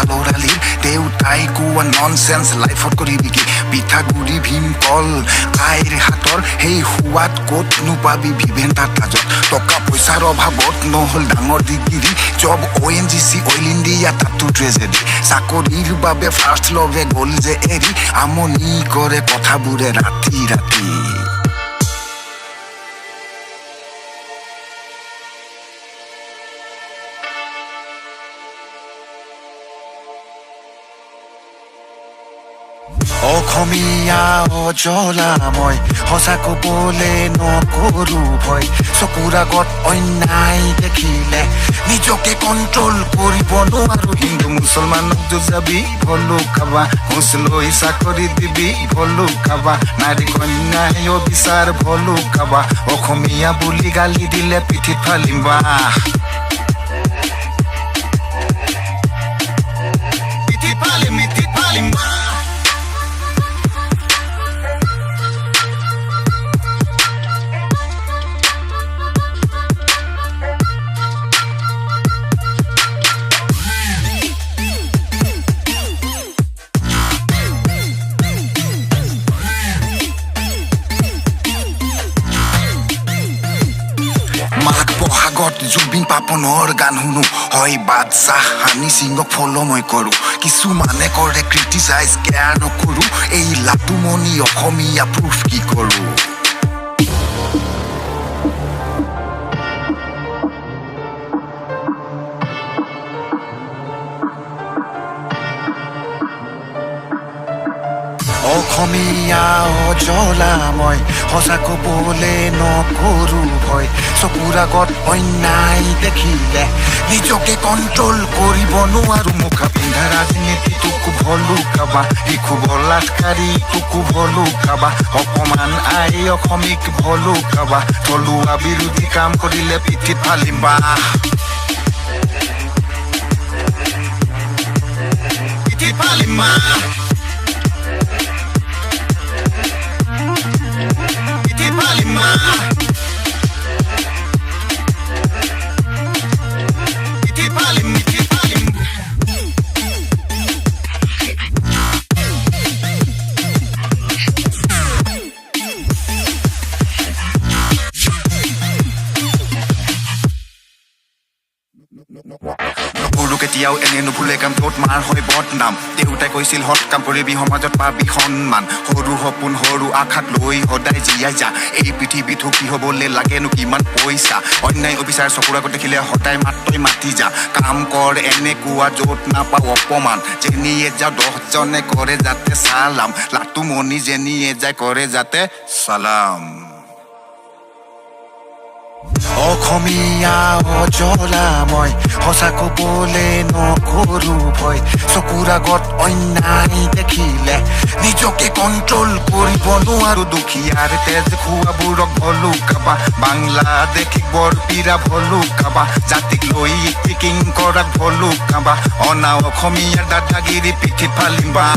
লৰালিৰ দেউতাই কোৱা ননচেন্স লাইফত কৰিবি কি পিঠাগুৰি ভীমকল আইৰ হাতৰ সেই সোৱাদ ক'ত নোপাবি ভিভেণ্টাৰ তাজত টকা পইচাৰ অভাৱত নহ'ল ডাঙৰ degree job ONGC oil India তাতো ট্ৰেজেডি চাকৰিৰ বাবে ফাৰ্ষ্ট লভে গ'ল যে এৰি আমনি কৰে কথাবোৰে ৰাতি ৰাতি অসমীয়া অজলা মই সঁচা ক'বলে নকৰো ভয় চকুৰ আগত অন্যায় দেখিলে নিজকে কণ্ট্ৰল কৰিব নোৱাৰো হিন্দু মুছলমানক যুঁজাবি ভলো খাবা ঘোচ লৈ চাকৰি দিবি ভলো খাবা নাৰী কন্যাই অবিচাৰ ভলো খাবা অসমীয়া বুলি গালি দিলে পিঠিত ফালিম বা পিঠিত ফালিম বা মাঘ বহাগত জুবিন পাপনৰ গান শুনো হয় বাদশাহ হানি সিঙক ফ'ল' মই কৰোঁ কিছুমানে কৰে ক্ৰিটিচাইজ কেয়াৰ নকৰোঁ এই লাটুমনি অসমীয়া প্ৰুফ কি কৰোঁ অসমীয়া অজলা মই সঁচা ক'বলে নকৰো ভয় চকুৰ আগত অন্যায় দেখিলে নিজকে কণ্ট্ৰল কৰিব নোৱাৰো মুখা পিন্ধা ৰাজনীতিটোকো ভলো খাবা শিশু বলাৎকাৰী তোকো ভলো খাবা অপমান আই অসমীক ভলো খাবা থলুৱা বিৰোধী কাম কৰিলে পিঠিত ফালিম বা পিঠিত ফালিম বা কেতিয়াও এনে নুভুলে কাম য'ত মাৰ হয় বদনাম দেউতাই কৈছিল হত কাম কৰিবি সমাজত পাবি সন্মান সৰু সপোন সৰু আশাক লৈ সদায় জীয়াই যা এই পৃথিৱীত সুখী হ'বলৈ লাগেনো কিমান পইচা অন্যায় অবিচাৰ চকুৰ আগত দেখিলে সদায় মাতই মাতি যা কাম কৰ এনেকুৱা য'ত নাপাওঁ অপমান যেনিয়ে যা 10 জনে কৰে যাতে চালাম লাটুমনি যেনিয়ে যায় কৰে যাতে চালাম অসমীয়া অজলা মই সঁচা ক'বলে নকৰো ভয় চকুৰ আগত অন্যায় দেখিলে নিজকে কণ্ট্ৰল কৰিব নোৱাৰো দুখীয়াৰ তেজ খোৱাবোৰক ভলো খাবা বাংলাদেশীক বৰপীৰা ভলো খাবা জাতিক লৈ পিকিং কৰাক ভলো খাবা অনা অসমীয়াৰ দাদাগিৰি পিঠিত ফালিম বা